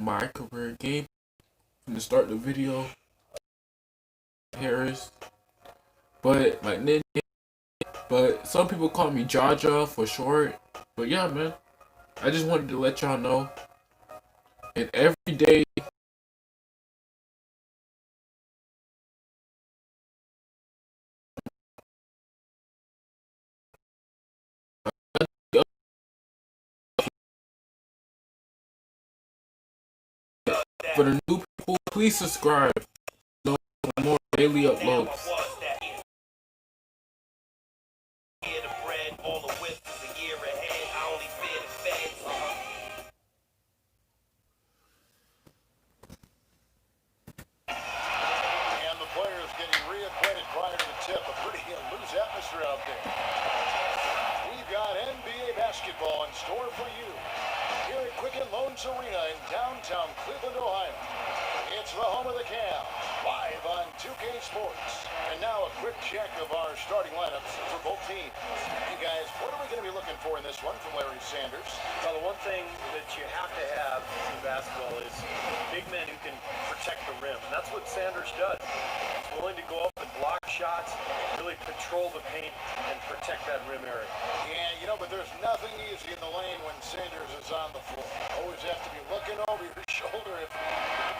my career game from the start of the video, Harris. But my nickname, but some people call me Jaja for short. But yeah, man, I just wanted to let y'all know. And every day, for the new people, please subscribe. No more daily uploads. Atmosphere out there. We've got NBA basketball in store for you here at Quicken Loans Arena in downtown Cleveland, Ohio. It's the home of the Cavs, live on 2K Sports. And now a quick check of our starting lineups for both teams. You guys, what are we going to be looking for in this one from Larry Sanders? Well, the one thing that you have to have in basketball is big men who can protect the rim. And that's what Sanders does. He's willing to go up and block shots, really control the paint, and protect that rim area. Yeah, but there's nothing easy in the lane when Sanders is on the floor. Always have to be looking over your shoulder if you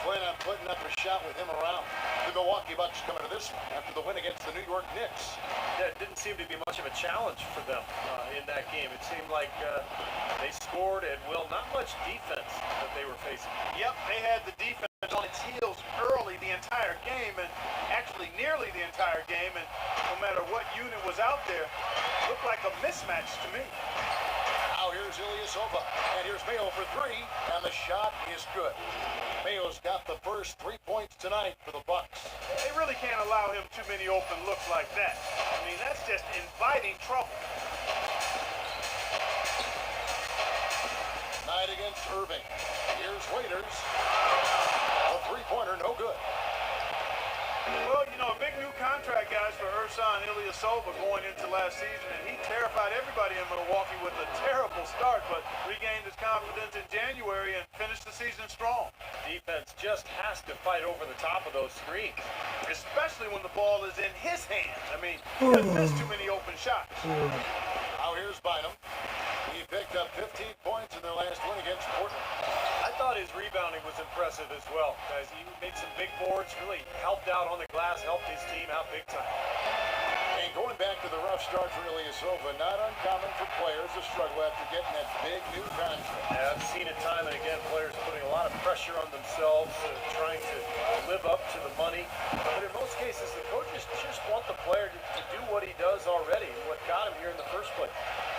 plan on putting up a shot with him around. The Milwaukee Bucks coming to this one after the win against the New York Knicks. Yeah, it didn't seem to be much of a challenge for them in that game. It seemed like they scored at will. Not much defense that they were facing. Yep, they had the defense on its heels early the entire game, and actually nearly the entire game, and no matter what unit was out there, it looked like a mismatch to me. Now here's Ilyasova, and here's Mayo for three, and the shot is good. Mayo's got the first 3 points tonight for the Bucks. They really can't allow him too many open looks like that. I mean, that's just inviting trouble. Knight against Irving. Here's Waiters. A three-pointer, no good. Well, a big new contract, guys, for Ersan Ilyasova going into last season, and he terrified everybody in Milwaukee with a terrible start, but regained his confidence in January and finished the season strong. Defense just has to fight over the top of those screens. Especially when the ball is in his hands. I mean, he doesn't miss too many open shots. Now here's Bynum. He picked up 15 points in their last win against Portland. I thought his rebounding was impressive as well, guys. He made some big boards, really helped out on the glass, helped his team out big time. And going back to the rough start for Ilyasova, not uncommon for players to struggle after getting that big new contract. Yeah, I've seen it time and again, players putting a lot of pressure on themselves, trying to live up to the money. But in most cases, the coaches just want the player to do what he does already, what got him here in the first place.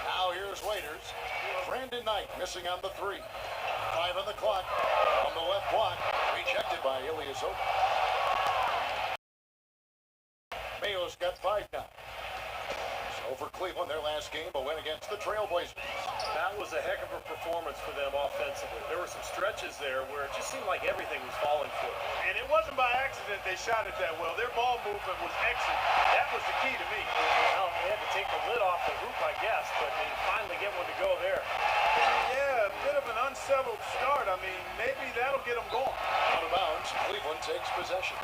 Now here's Waiters. Brandon Knight missing on the three. 5 on the clock. On the left block. Rejected by Ilyasova. Mayo's got 5 now. So for Cleveland, their last game, a win against the Trailblazers. That was a heck of a performance for them offensively. There were some stretches there where it just seemed like everything was falling for them. And it wasn't by accident they shot it that well. Their ball movement was excellent. That was the key to me. Well, they had to take the lid off the hoop, I guess, but they finally get one to go there. Yeah, a bit of an unsettled start. I mean, maybe that'll get them going. Out of bounds, Cleveland takes possession.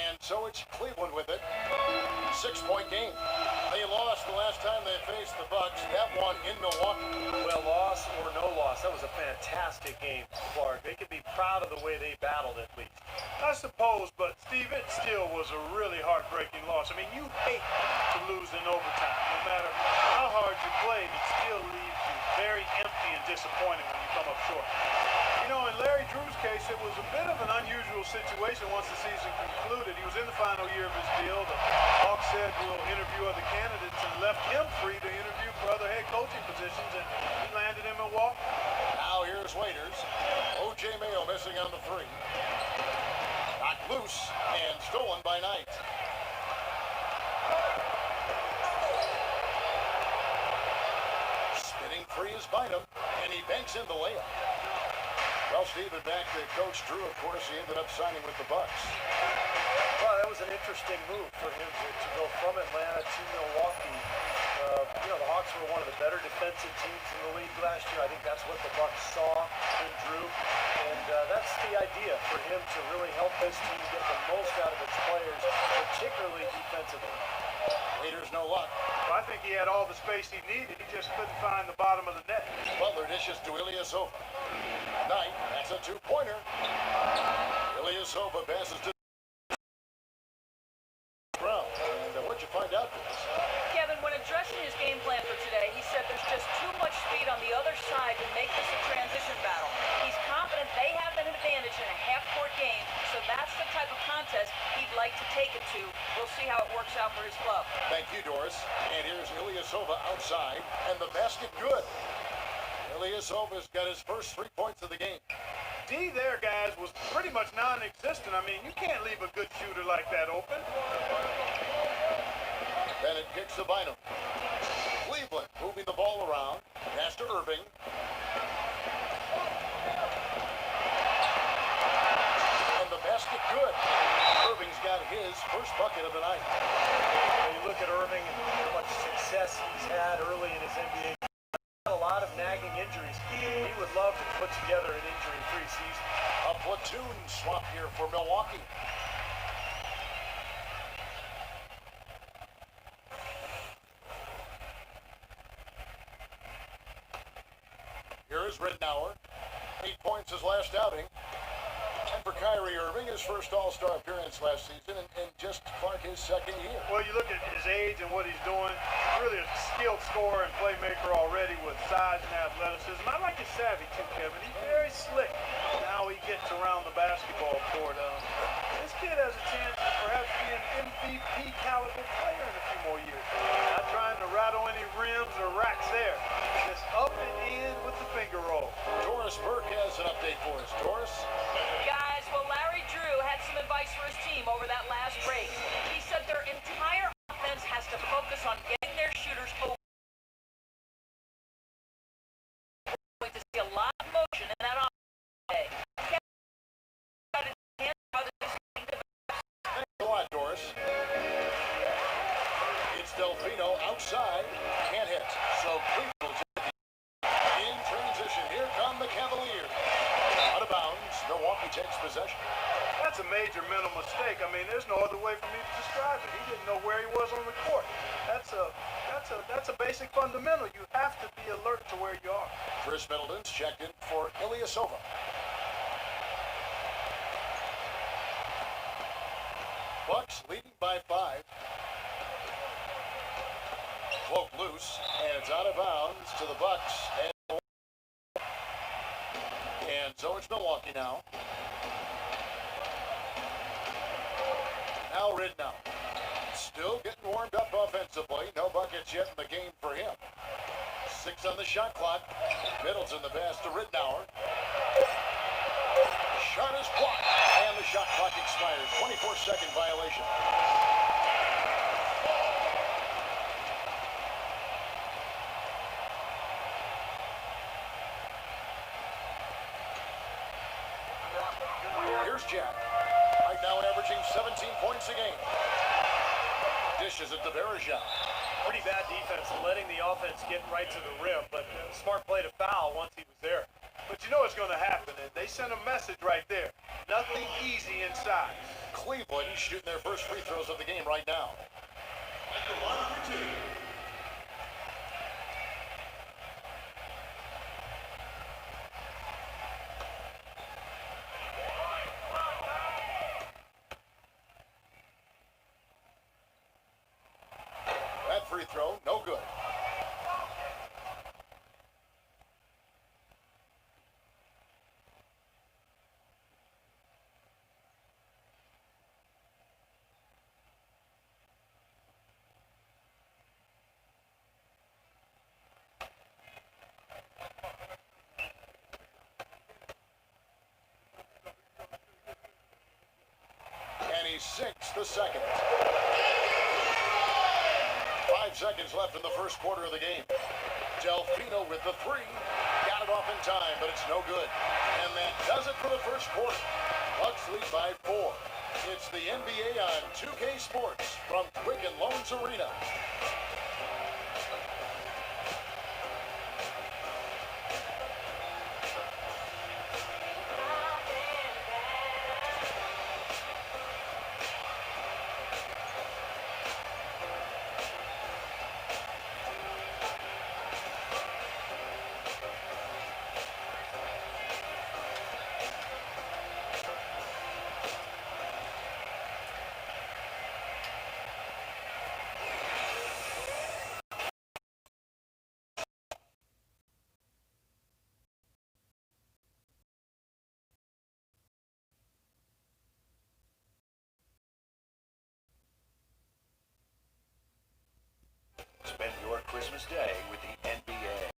And so it's Cleveland with it. 6-point game. They lost the last time they faced the Bucks. That one in Milwaukee. Well, loss or no loss, that was a fantastic game, Clark. They could be proud of the way they battled at least. I suppose, but Steve, it still was a really heartbreaking loss. I mean, you hate to lose in overtime. No matter how hard you played, it still leaves you very empty and disappointed when you come up short. In Larry Drew's case, it was a bit of an unusual situation once the season concluded. He was in the final year of his deal. The Hawks said we'll interview other candidates and left him free to interview for other head coaching positions, and he landed in Milwaukee. Now here's Waiters. O.J. Mayo missing on the three. Knocked loose and stolen by Knight. Spinning free is Bynum, and he banks in the layup. Well, Steve, and back to Coach Drew, of course, he ended up signing with the Bucks. Well, that was an interesting move for him to go from Atlanta to Milwaukee. The Hawks were one of the better defensive teams in the league last year. I think that's what the Bucks saw in Drew. And that's the idea for him to really help this team get the most out of its players, particularly defensively. Raiders no luck. Well, I think he had all the space he needed. He just couldn't find the bottom of the net. Butler dishes to Ilyasova. Knight, that's a two-pointer. Ilyasova passes to Brown. And what'd you find out, Chris? Kevin, when addressing his game plan for today, he said there's just too much speed on the other side to make this a transition battle. He's confident they have an advantage in a half-court game, so that's the type of contest he'd like to take it to. We'll see how it works out for his club. Thank you, Doris. And here's Ilyasova outside, and the basket good. Ilyasova's got his first 3 points of the game. D there, guys, was pretty much non-existent. I mean, you can't leave a good shooter like that open. Bennett kicks to Bynum. Cleveland moving the ball around. Pass to Irving. And the basket good. Irving's got his first bucket of the night. When you look at Irving and how much success he's had early in his NBA, a lot of nagging injuries. He would love to put together an injury-free season. A platoon swap here for Milwaukee. Here is Ridnour. 8 points his last outing. And for Kyrie Irving, his first All-Star appearance last season, and just Clark his second year. Well, you look at his age and what he's doing, really a skilled scorer and playmaker already with size and athleticism. I like his savvy too, Kevin. He's very slick in how he gets around the basketball court. This kid has a chance to perhaps be an MVP caliber player in a few more years. Not trying to rattle any rims or racks there. Just up and in with the finger roll. Doris Burke has an update for us. Doris? Guys, well, Larry Drew had some advice for his team over that last break. He said their entire offense has to focus on getting their shooters open. We're going to see a lot of motion in that offense. Thanks a lot, Doris. It's Delfino outside. Can't hit. So Cleveland will take it. In transition, here come the Cavaliers. Out of bounds, Milwaukee takes possession. That's a major mental mistake. I mean, there's no other way for me to describe it. He didn't know where he was on the court. That's a basic fundamental. You have to be alert to where you are. Chris Middleton's checked in for Ilyasova. Bucks leading by 5. Cloak loose, and it's out of bounds to the Bucks. And so it's Milwaukee now. Now Ridnour. Still getting warmed up offensively. No buckets yet in the game for him. 6 on the shot clock. Middleton the pass to Ridnour. Shot is blocked, and the shot clock expires. 24-second violation. Here's Jack. Right now averaging 17 points a game. Dishes it to Bergeron. Pretty bad defense, letting the offense get right to the rim, but smart play to foul once he was there. But you know what's going to happen, and they sent a message right there. Nothing easy inside. Cleveland shooting their first free throws of the game right now. That free throw, no good. And he sinks the second. 5 seconds left in the first quarter of the game. Delfino with the 3. Got got it off in time, but it's no good. And that does it for the first quarter. Bucks lead by 4. It's the NBA on 2K Sports from Quicken Loans Arena. Spend your Christmas day with the NBA.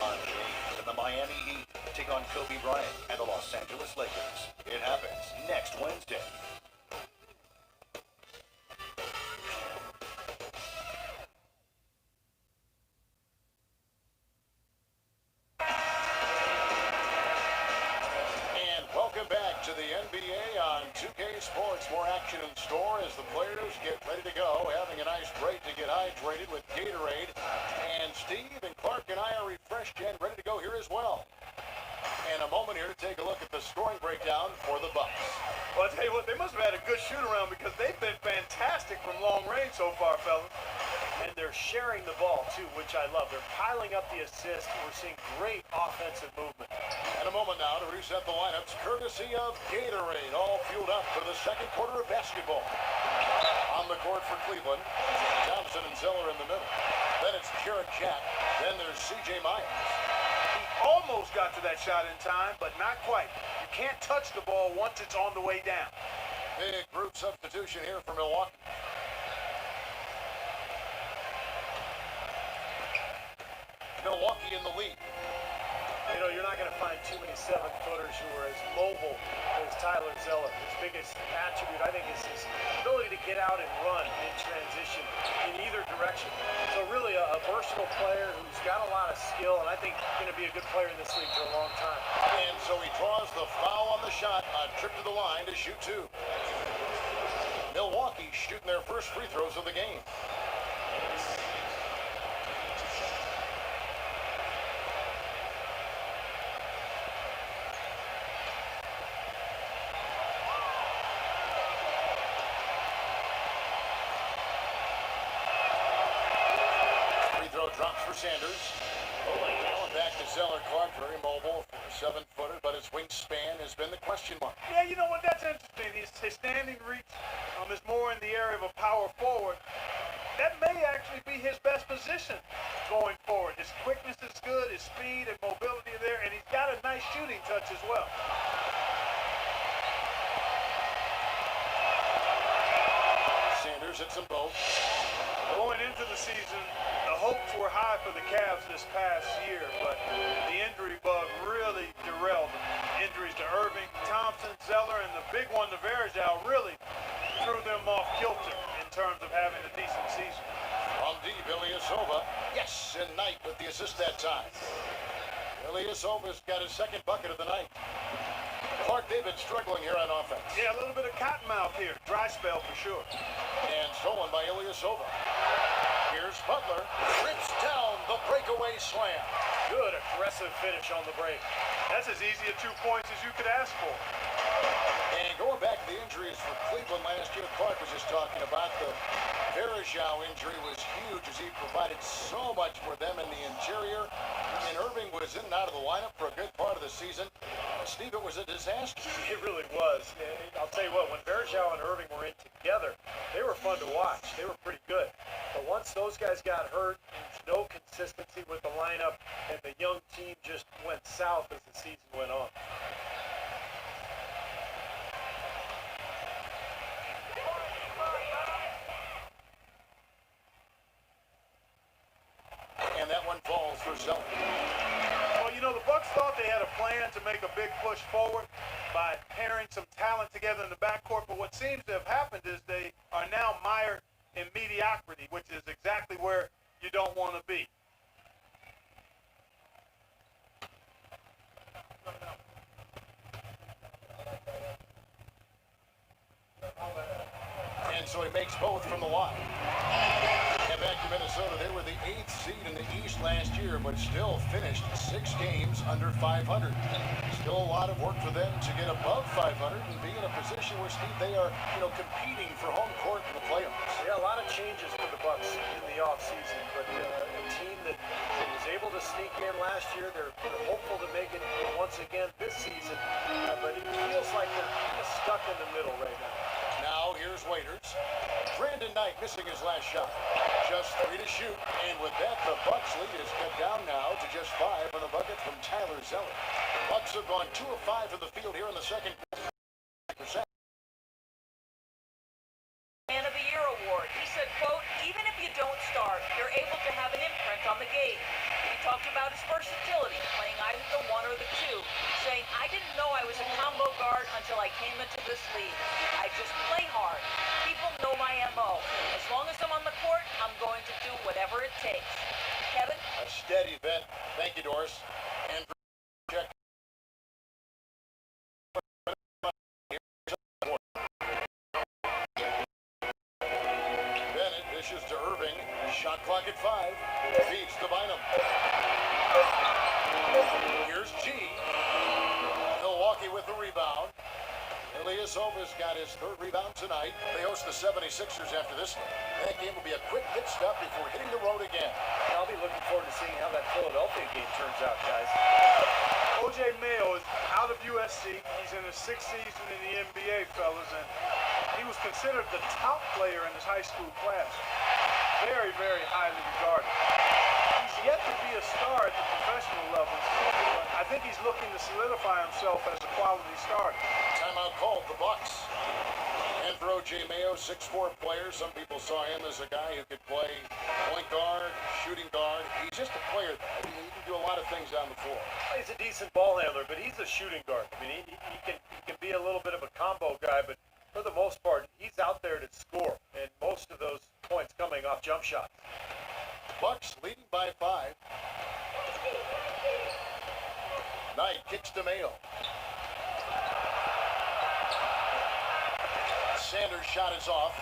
On James and the Miami Heat take on Kobe Bryant and the Los Angeles Lakers. It happens next Wednesday. And welcome back to the NBA on 2K Sports. More action in store as the players get ready to go, having a nice break to get hydrated with Gatorade. And Steve and Clark and I are refreshed and ready to go here as well. And a moment here to take a look at the scoring breakdown for the Bucks. Well, I'll tell you what, they must have had a good shoot-around because they've been fantastic from long range so far, fellas. And they're sharing the ball, too, which I love. They're piling up the assists. We're seeing great offensive movement. And a moment now to reset the lineups, courtesy of Gatorade, all fueled up for the second quarter of basketball. On the court for Cleveland, Thompson and Zeller in the middle. Then it's Jarrett Jack. Then there's C.J. Myers. He almost got to that shot in time, but not quite. You can't touch the ball once it's on the way down. Big group substitution here for Milwaukee. Milwaukee in the lead. You know, you're not going to find too many 7-footers who are as mobile as Tyler Zeller. His biggest attribute, I think, is his ability to get out and run in transition in either direction. So really a versatile player who's got a lot of skill, and I think going to be a good player in this league for a long time. And so he draws the foul on the shot, a trip to the line to shoot 2. Milwaukee shooting their first free throws of the game. Drops for Sanders. Going back to Zeller. Clark, very mobile, 7-footer, but his wingspan has been the question mark. Yeah, you know what? That's interesting. His standing reach is more in the area of a power forward. That may actually be his best position going forward. His quickness is good, his speed and mobility are there, and he's got a nice shooting touch as well. Sanders hits them both. Going into the season, the hopes were high for the Cavs this past year, but the injury bug really derailed them. Injuries to Irving, Thompson, Zeller, and the big one to Varejao really threw them off kilter in terms of having a decent season. From deep, Ilyasova. Yes, and Knight with the assist that time. Ilyasova's got his second bucket of the night. Clark, they've been struggling here on offense. Yeah, a little bit of cottonmouth here. Dry spell for sure. And stolen by Ilyasova. Here's Butler. Rips down the breakaway slam. Good aggressive finish on the break. That's as easy a 2 points as you could ask for. And going back to the injuries for Cleveland last year, Clark was just talking about the Varejao injury was huge as he provided so much for them in the interior. And Irving was in and out of the lineup for a good part of the season. Steve, it was a disaster. It really was. I'll tell you what, when Varejao and Irving were in together, they were fun to watch. They were pretty good. But once those guys got hurt, there was no consistency with the lineup, and the young team just went south as the season went on. And that one falls for Zeller. Well, you know, the Bucks thought they had a plan to make a big push forward by pairing some talent together in the backcourt, but what seems to have happened is they are now mired in mediocrity, which is exactly where you don't want to be. but still finished 6 games under 500. Still a lot of work for them to get above 500 and be in a position where, Steve, they are, competing for home court in the playoffs. Yeah, a lot of changes for the Bucks in the offseason, but a team that was able to sneak in last year, they're hopeful to make it once again this season, but it feels like they're kind of stuck in the middle right now. Now here's Waiters. Brandon Knight missing his last shot. Just 3 to shoot, and with that, the Bucks lead is cut down now to just 5 on the bucket from Tyler Zeller. Bucks have gone 2 of 5 from the field here in the second percent. Man of the Year award. He said, quote, even if you don't start, you're able to have an imprint on the game. He talked about his versatility, playing either the 1 or the 2, saying, I didn't know I was a combo guard until I came into this league. I just play hard. People know my MO. As long as I'm on the court, I'm going to do whatever it takes. Kevin? A steady vet. Thank you, Doris. And check. Bennett dishes to Irving. Shot clock at 5. Feeds to Bynum. Here's G. Milwaukee with the rebound. Ilyasova's got his 3rd rebound tonight. They host the 76ers after this one. That game will be a quick pit stop before hitting the road again. I'll be looking forward to seeing how that Philadelphia game turns out, guys. O.J. Mayo is out of USC. He's in his 6th season in the NBA, fellas, and he was considered the top player in his high school class. Very, very highly regarded. He's yet to be a star at the professional level, but I think he's looking to solidify himself as a quality starter. Timeout called, the Bucks. And for O.J. Mayo, 6'4" player. Some people saw him as a guy who could play point guard, shooting guard. He's just a player. I mean, he can do a lot of things down the floor. He's a decent ball handler, but he's a shooting guard. I mean, he can be a little bit of a combo guy, but for the most part, he's out there to score, and most of those points coming off jump shots. Bucks leading by 5. Knight kicks to Mayo. Sanders' shot is off.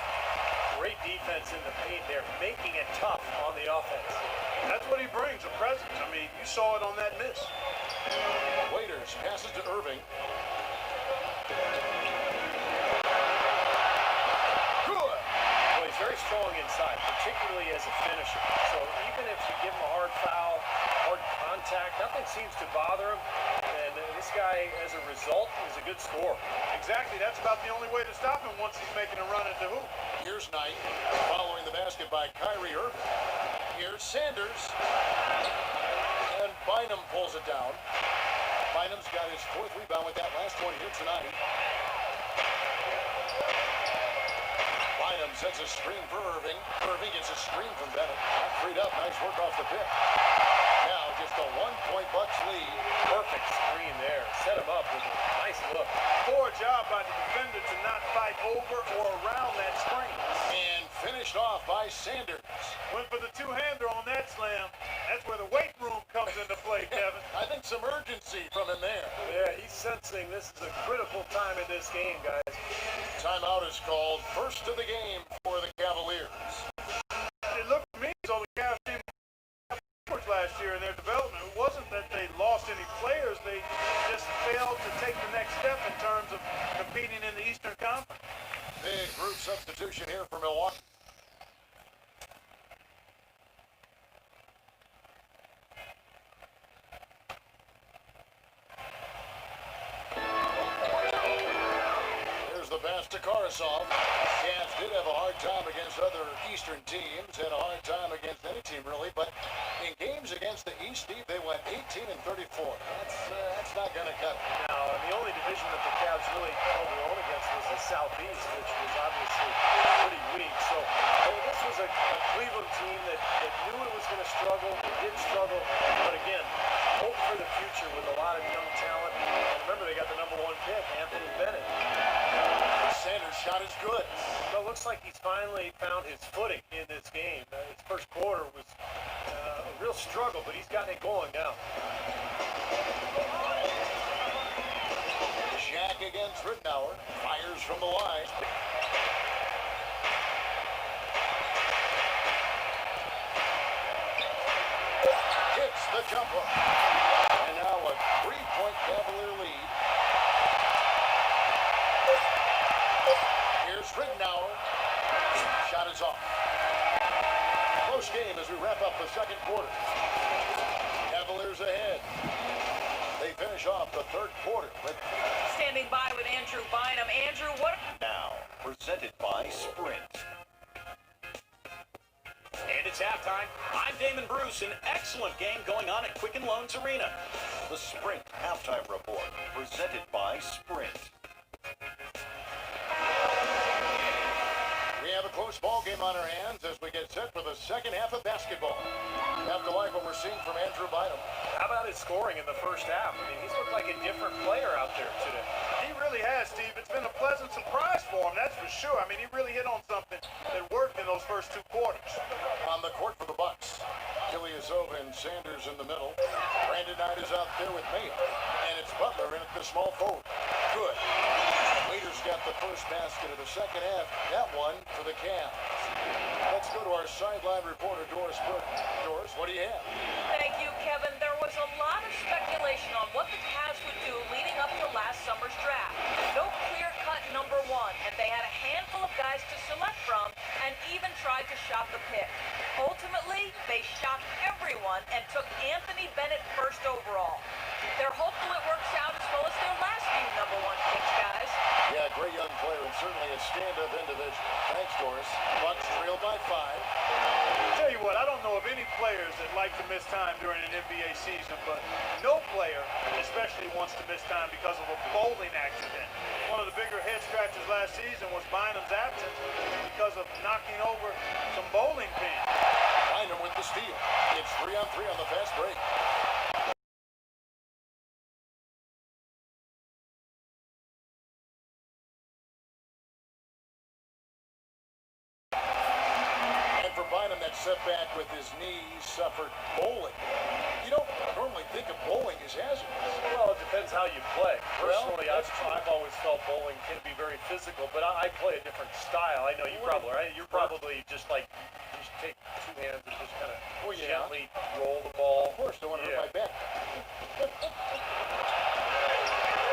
Great defense in the paint there, making it tough on the offense. That's what he brings, a presence. I mean, you saw it on that miss. Waiters passes to Irving. Good. Well, he's very strong inside, particularly as a finisher. So even if you give him a hard foul, hard contact, nothing seems to bother him. And this guy, as a result, is a good scorer. Exactly. That's about the only way to stop him once he's making a run at the hoop. Here's Knight, following the basket by Kyrie Irving. Here's Sanders. And Bynum pulls it down. Bynum's got his 4th rebound with that last one here tonight. Bynum sets a screen for Irving. Irving gets a screen from Bennett. Not freed up. Nice work off the pick. Now just a 1-point Bucks lead. Perfect screen there. Set him up with a nice look. Poor job by the defender to not fight over or around that screen. And finished off by Sanders. Went for the 2-hander on that slam. That's where the weight room comes into play, Kevin. I think some urgency from him there. Yeah, he's sensing this is a critical time in this game, guys. Timeout is called. First of the game for the Cavaliers. It looked to me as though the Cavs team last year in their development. It wasn't that they lost any players. They just failed to take the next step in terms of competing in the Eastern Conference. Big group substitution here for Milwaukee. There's the pass to Karasov. Cavs did have a hard time against other Eastern teams, had a hard time against any team really, but in games against the East, Steve, they went 18 and 34. That's not going to cut it. Now, and the only division that the Cavs really held their own against was the Southeast, which was obviously pretty weak. So this was a Cleveland team that knew it was going to struggle. They did struggle, but again, hope for the future with a lot of young talent. And remember, they got the #1 pick, Anthony Bennett. Sanders' shot is good. So it looks like he's finally found his footing in this game. His first quarter was a real struggle, but he's gotten it going now. Jack against Rittenauer. Fires from the line. Hits the the jumper. And now a 3-point Cavalier lead. Here's Rittenauer. Shot is off. Close game as we wrap up the second quarter. Cavaliers ahead. They finish off the third quarter with... Standing by with Andrew Bynum. Andrew, what... Now, presented by Sprint. And it's halftime. I'm Damon Bruce. An excellent game going on at Quicken Loans Arena. The Sprint Halftime Report, presented by Sprint. We have a close ball game on our hands as we get set for the second half of basketball. You have to like what we're seeing from Andrew Bynum. How about his scoring in the first half? I mean, he's looked like a different player out there today. He really has, Steve. It's been a pleasant surprise for him, that's for sure. I mean, he really hit on something that worked in those first two quarters. On the court for the Bucks, Ilyasova and Sanders in the middle. Brandon Knight is out there with Mayo. And it's Butler in at the small forward. Good. Waiters got the first basket of the second half. That one for the Cavs. Let's go to our sideline reporter, Doris Burke. Doris, what do you have? Thank you, Kevin. There was a lot of speculation on what the Cavs would do leading up to last summer's draft. No clear-cut number one, and they had a handful of guys to select from and even tried to shop the pick. Ultimately, they shocked everyone and took Anthony Bennett first overall. They're hopeful it works out as well as their last few number one picks, guys. Yeah, great young player and certainly a stand-up individual. Thanks, Doris. Bucks trailed by 5. Tell you what, I don't know of any players that like to miss time during an NBA season, but no player especially wants to miss time because of a bowling accident. One of the bigger head scratches last season was Bynum's absence because of knocking over some bowling pins. Bynum with the steal. It's 3-on-3 on the fast break. Bynum, that setback with his knee, suffered bowling. You don't normally think of bowling as hazardous. Well, it depends how you play. Well, Personally, I've always felt bowling can be very physical, but I play a different style. I know you probably, right? You're probably just like, you just take two hands and just kind of gently roll the ball. Of course, don't want to hurt my back.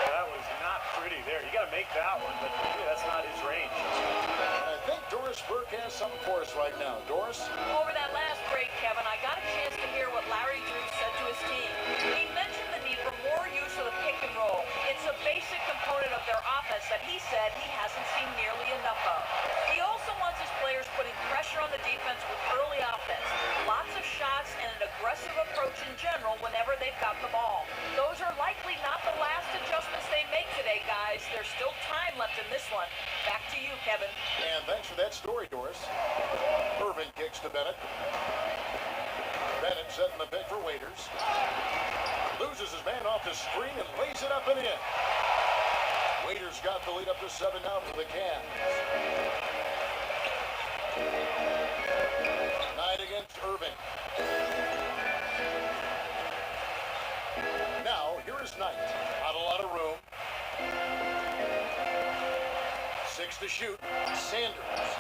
That was not pretty there. You got to make that one, but that's not his range. I think Doris Burke has something for us right now. Doris? Over that last break, Kevin, I got a chance to hear what Larry Drew said to his team. He mentioned the need for more use of the pick and roll. It's a basic component of their offense that he said he hasn't seen nearly enough of. He also wants his players putting pressure on the defense with early offense. Lots of shots and an aggressive approach in general whenever they've got the ball. Those are likely not the last adjustments they make today, guys. There's still time left in this one. Back to you, Kevin. And thanks for that story, Doris. Irvin kicks to Bennett. Bennett setting the pick for Waiters. Loses his man off the screen and lays it up and in. Waiters got the lead up to 7 now for the Cavs. Knight against Irving. Now, here is Knight. Not a lot of room. 6 to shoot. Sanders.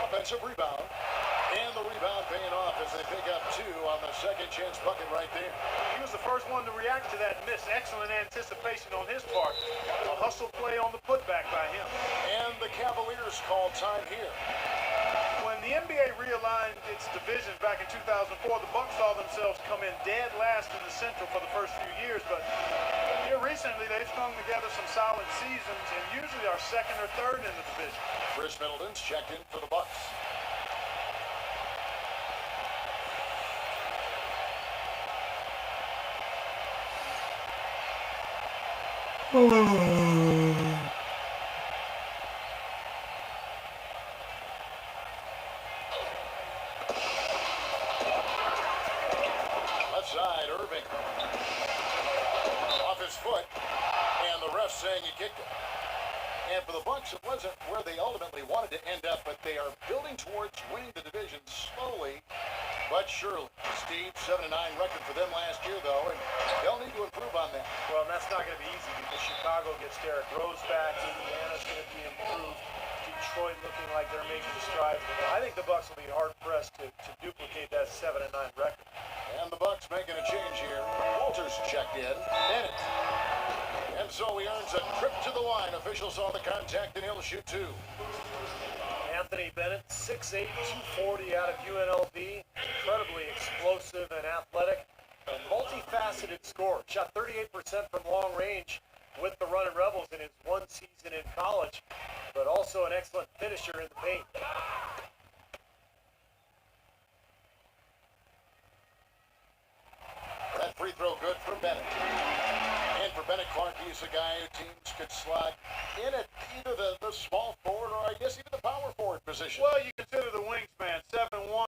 Offensive rebound. And the rebound paying off as they pick up 2 on the second chance bucket right there. He was the first one to react to that miss. Excellent anticipation on his part. A hustle play on the putback by him. And the Cavaliers call time here. When the NBA realigned its divisions back in 2004, the Bucks saw themselves come in dead last in the Central for the first few years, but here recently they've strung together some solid seasons and usually are second or third in the division. Chris Middleton's checked in for the Bucks. Left side, Irving. Off his foot. And the ref saying he kicked it. And for the Bucks, it wasn't where they ultimately wanted to end up, but they are building towards winning the division slowly but surely. Steve, 7-9 record for them last year, though, and they'll need to improve on that. Well, that's not going to be easy because Chicago gets Derrick Rose back. Indiana's going to be improved. Detroit looking like they're making strides. I think the Bucks will be hard-pressed to duplicate that 7-9 record. And the Bucks making a change here. Walters checked in. Bennett. And so he earns a trip to the line. Officials saw the contact and he'll shoot two. Anthony Bennett, 6'8", 240 out of UNLV. Incredibly explosive and athletic. A multifaceted scorer. Shot 38% from long range with the Runnin' Rebels in his one season in college, but also an excellent finisher in the paint. That free throw good for Bennett. And for Bennett, Clark, he's a guy who teams could slot in at either the small forward or I guess even the power forward position. Well, you consider the wingspan. 7'1"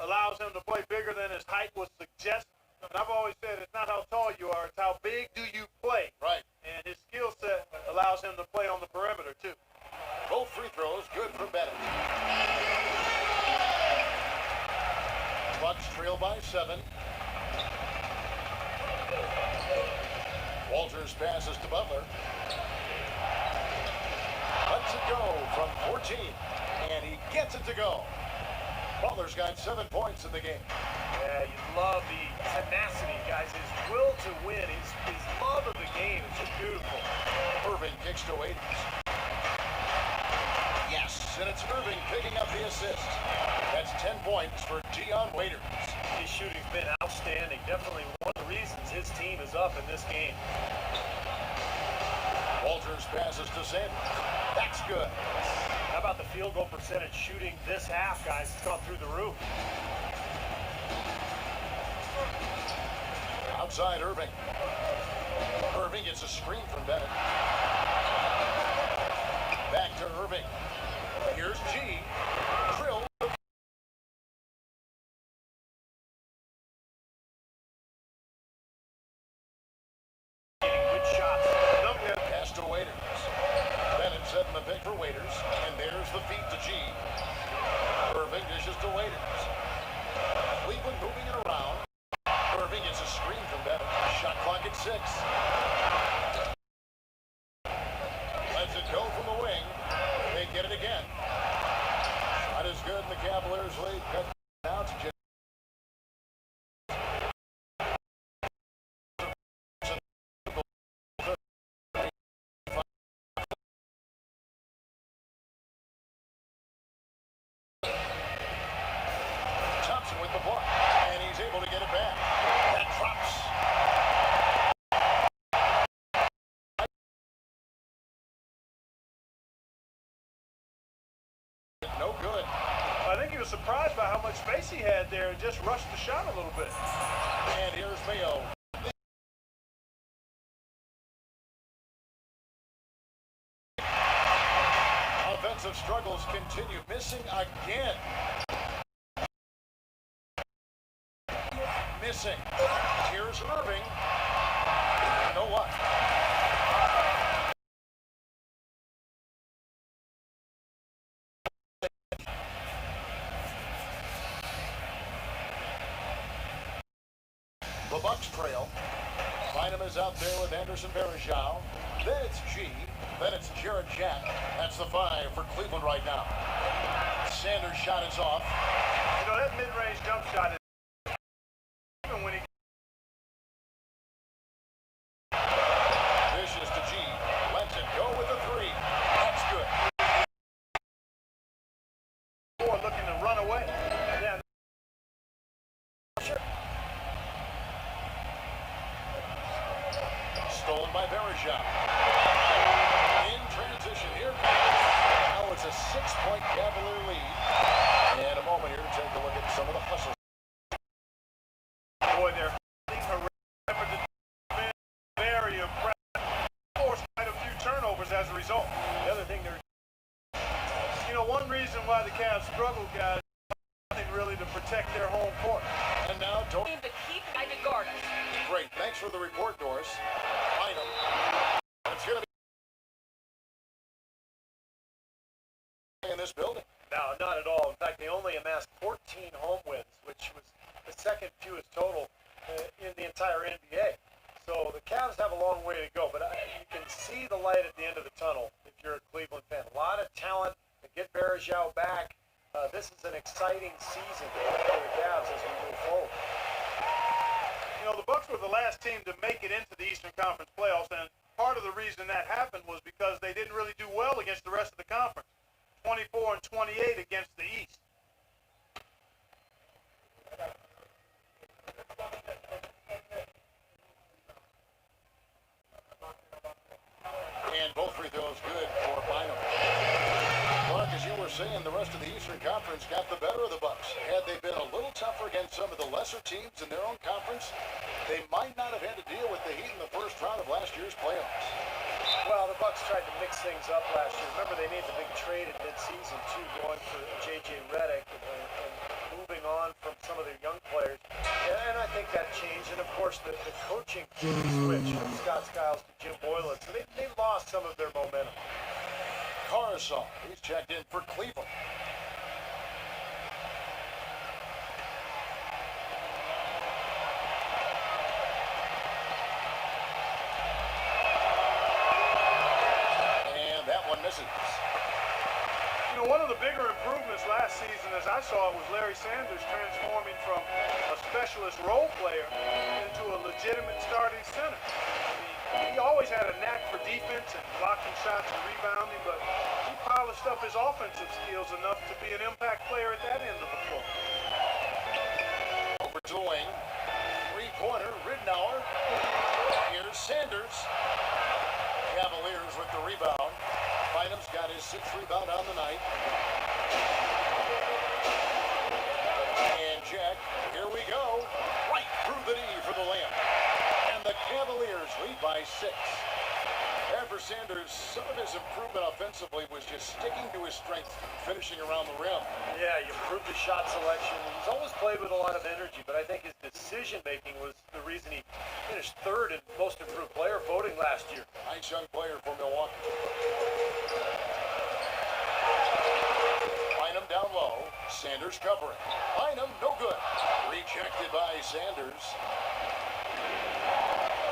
allows him to play bigger than his height would suggest. And I've always said it's not how tall you are, it's how big do you play. Right. And his skill set allows him to play on the perimeter, too. Both free throws good for Bennett. Bucks trail by 7. Walters passes to Butler. Lets it go from 14. And he gets it to go. Butler's got 7 points in the game. Yeah, you love the tenacity, guys. His will to win, his love of the game is just beautiful. Irving kicks to Waiters. Yes, and it's Irving picking up the assist. That's 10 points for Dion Waiters. His shooting's been outstanding. Definitely one of the reasons his team is up in this game. Walters passes to Sanders. That's good. How about the field goal percentage shooting this half, guys? It's gone through the roof. Outside Irving. Irving gets a screen from Bennett. Back to Irving. Here's G. Drill. Good shots. Pass to Waiters. Bennett setting the pick for Waiters. And there's the feed to G. Irving dishes to Waiters. Cleveland moving it around. Irving gets a screen from Bennett. Shot clock at 6. Lets it go from the wing. They get it again. Shot is good, and the Cavaliers lead. Cut down to Jim. Thompson with the block, and he's able to get it back. That drops. No good. I think he was surprised by how much space he had there and just rushed the shot a little bit. And here's Mayo. Offensive struggles continue. Missing again. Missing. Here's Irving. You know what? The Bucks trail. Bynum is out there with Anderson Varejao. Then it's G. Then it's Jared Jack. That's the 5 for Cleveland right now. Sanders' shot is off. You know, that mid-range jump shot is even when he Dishes to G. Lets it go with the 3. That's good. boy looking to run away. Yeah. Stolen by Varejao. In transition here. Now it's a 6-point Cavalier lead. And a moment here to take a look at some of the hustle. Boy, they're very impressive. Forced quite a few turnovers as a result. The other thing they're You know, one reason why the Cavs struggle, guys, nothing really to protect their home court. And now Doris. Team to keep trying to guard us. Great. Thanks for the report, Doris. Bynum. It's going to be in this building. No, not at all. In fact, they only amassed 14 home wins, which was the second fewest total in the entire NBA. So the Cavs have a long way to go, but you can see the light at the end of the tunnel if you're a Cleveland fan. A lot of talent to get Varejao back. This is an exciting season for the Cavs as we move forward. seem to make it into the Eastern Conference playoffs, and part of the reason that happened was because they didn't really do well against the rest of the conference. 24 and 28 against the East. And both free throws good for Bynum. Clark, as you were saying, the rest of the Eastern Conference got the better of the Bucks. Had they been a little tougher against some of the lesser teams in their own conference, they might not have had to deal with the Heat in the first round of last year's playoffs. Well, the Bucks tried to mix things up last year. Remember, they made the big trade at midseason, too, going for J.J. Redick and moving on from some of their young players. And I think that changed. And, of course, the coaching switch from Scott Skiles to Jim Boylan. So they lost some of their momentum. Carousel, he's checked in for Cleveland. And that one misses. You know, one of the bigger improvements last season, as I saw it, was Larry Sanders transforming from a specialist role player into a legitimate starting center. I mean, he always had a knack for defense and blocking shots and rebounding, but he polished up his offensive skills enough to be an impact player at that end of the floor. Over to the wing. Three-pointer, Ridnour. Here's Sanders. Cavaliers with the rebound. Bynum's got his sixth rebound on the night. And Jack, here we go. Right through the knee for the layup. And the Cavaliers lead by 6. And for Sanders, some of his improvement offensively was just sticking to his strength, finishing around the rim. Yeah, he improved his shot selection. He's always played with a lot of energy, but I think his decision-making was the reason he finished third in most improved player voting last year. Nice young player for Milwaukee. Bynum down low. Sanders covering. Bynum, no good. Rejected by Sanders.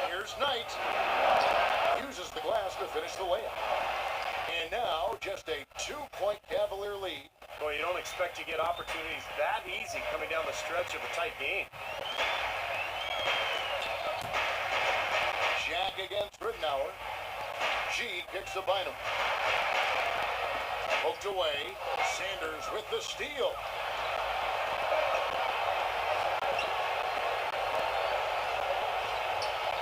Here's Knight. Uses the glass to finish the layup. And now, just a 2-point Cavalier lead. Boy, you don't expect to get opportunities that easy coming down the stretch of a tight game. Jack against Ridnour. G kicks the Bynum. Poked away. Sanders with the steal.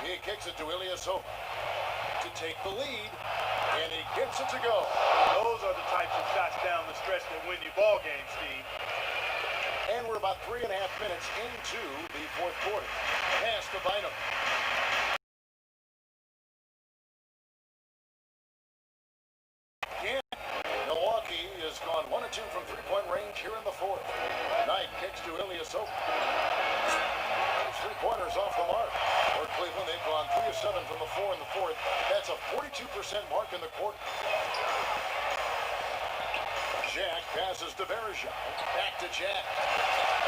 He kicks it to Ilyasova to take the lead, and he gets it to go. Those are the types of shots down the stretch that win you ball games, Steve. And we're about 3.5 minutes into the fourth quarter. Pass to Bynum. Again, Milwaukee has gone 1 of 2 from three-point range here in the fourth. Knight kicks to Ilyasova. Three-pointers off the mark. For Cleveland, they've gone 3 of 7 from the floor in the fourth. That's a 42% mark in the quarter. Jack passes to Bergeron. Back to Jack.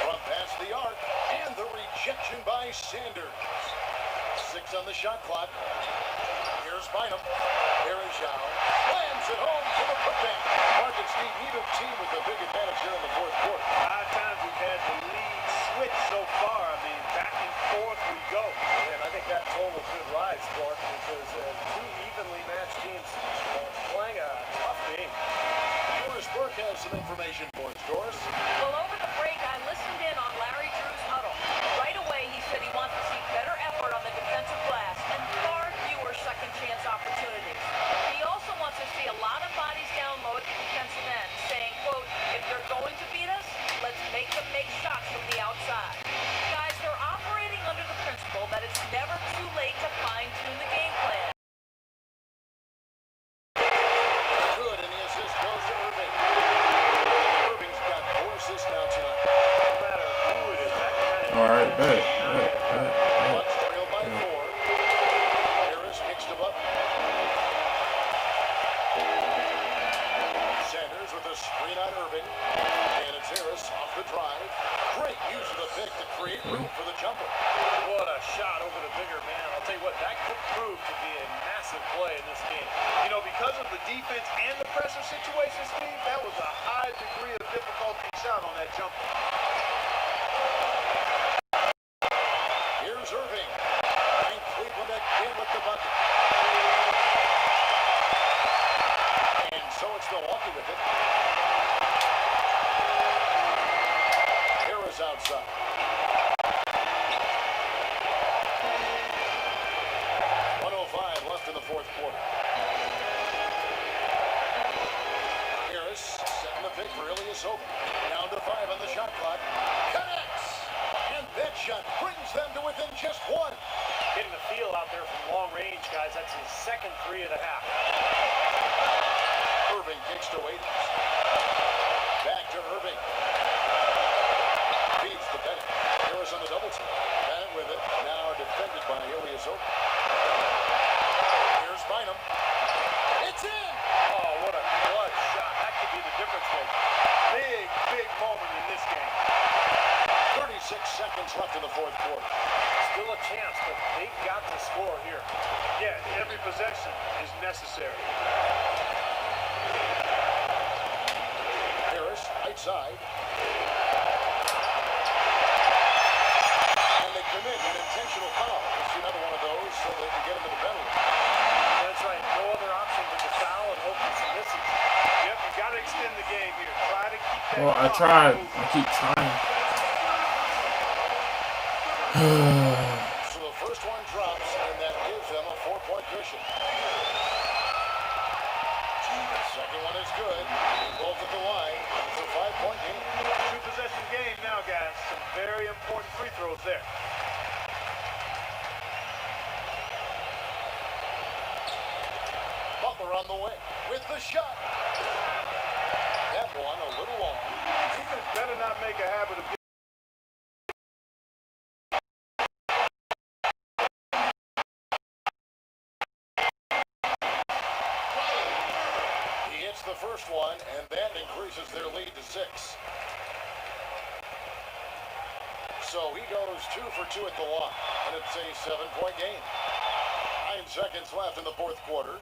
From past the arc. And the rejection by Sanders. 6 on the shot clock. Here's Bynum. Bergeron slams it home for the putback. Mark and Steve, neither team with a big advantage here in the fourth quarter. 5 times we've had the lead switch so far. I mean, back and forth we go. And I think that total could rise, Clark, because two evenly matched teams playing a tough game. Doris Burke has some information for us. Doris? Well, over the break, I listened in on Larry Drew's huddle. Right away, he said he wants to see better effort on the defensive glass and far fewer second-chance opportunities. He also wants to see a lot of bodies down low at the defensive end, saying, quote, if they're going to beat us, let's make them make shots from the outside. Guys, they're operating under the principle that it's never too late to fine-tune the game plan. Good, and the assist goes to Irving. Irving's got 4 assists now tonight. No matter who it is, that kind of... All right, bet. Bucks trail by 4. Harris kicks to Butler. Sanders with a screen on Irving. And it's Harris off the drive. Great use of the pick to create room for the jumper. What a shot over the bigger man. I'll tell you what, that could prove to be a massive play in this game. You know, because of the defense and the pressure situation, Steve, that was a high degree of difficulty shot on that jumper. Here's Irving. 19 side. .105 left in the fourth quarter. Harris setting the pick for Ilias Hope. Down to 5 on the shot clock. Connects! And that shot brings them to within just one. Getting the feel out there from long range, guys. That's his second three of the half. Irving kicks to Waiters. Back to Irving. Feeds to Bennett. Harris on the double team. Bennett with it. Now defended by Ilias Hope. Here's Bynum. It's in! Oh, what a clutch shot. That could be the difference maker. Big moment in this game. 36 seconds left in the fourth quarter. Still a chance, but they've got to score here. Yeah, every possession is necessary. Harris, right side. And they commit an intentional foul. We'll see another one of those so they can get into the penalty. That's right. No other option but to foul and hope for some misses. Yep, you got to extend the game here. Try to keep that. Well, I clock tried. moving. I keep trying. So the first one drops, and that gives them a 4-point cushion. The second one is good. Both at the line. It's a 5-point game. Two-possession game now, guys. Some very important free throws there. Butler on the way with the shot. That one a little long. Defense better not make a habit of He hits the first one, and that increases their lead to 6. So he goes 2 for 2 at the line, and it's a 7-point game. 9 seconds left in the fourth quarter.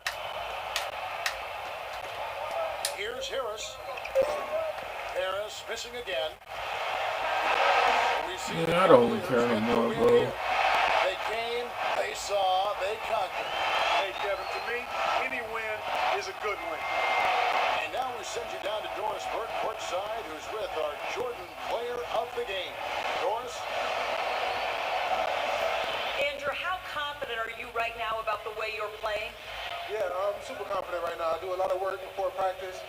Here's Harris. Harris missing again. We see Yeah, I don't care no more, bro. They came, they saw, they conquered. Hey, Kevin, to me, any win is a good win. And now we send you down to Doris Burke, courtside, who's with our Jordan player of the game. Doris? Andrew, how confident are you right now about the way you're playing? Yeah, I'm super confident right now. I do a lot of work before practice,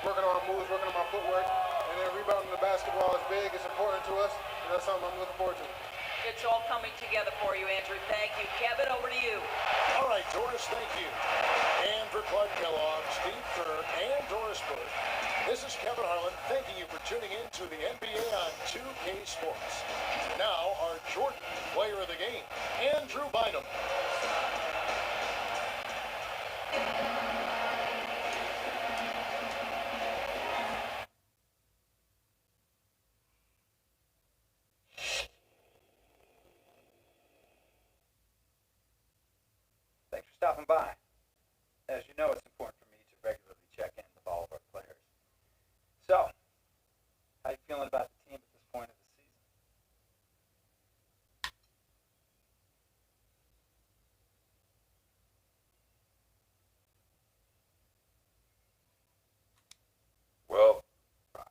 working on my moves, working on my footwork, and then rebounding the basketball is big. It's important to us, and that's something I'm looking forward to. It's all coming together for you, Andrew. Thank you. Kevin, over to you. All right, Doris, thank you. And for Clark Kellogg, Steve Kerr, and Doris Burke, this is Kevin Harlan thanking you for tuning in to the NBA on 2K Sports. Now, our Jordan player of the game, Andrew Bynum. Thanks for stopping by. As you know, it's important for me to regularly check in with all of our players. So, how you feeling about the team at this point of the season? Well,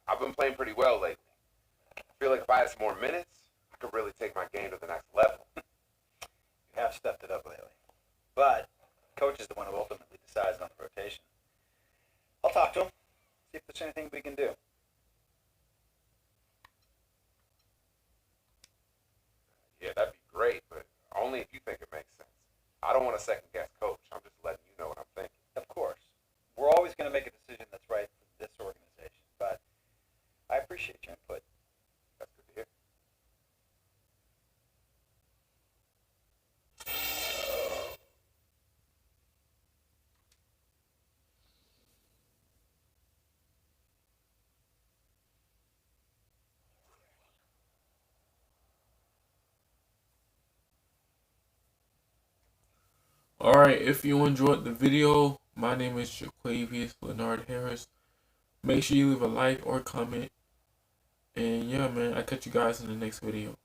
I've been playing pretty well lately. I feel like if I had some more minutes, I could really take my game to the next level. You have stepped it up lately. But, coach is the one who ultimately decides on the rotation. I'll talk to him, see if there's anything we can do. Yeah, that'd be great, but only if you think it makes sense. I don't want to second guess coach. I'm just letting you know what I'm thinking. Of course. We're always going to make a decision that's right for this organization, but I appreciate your input. That's good to hear. Alright, if you enjoyed the video, my name is Jaquavius Leonard Harris. Make sure you leave a like or comment. And yeah, man, I'll catch you guys in the next video.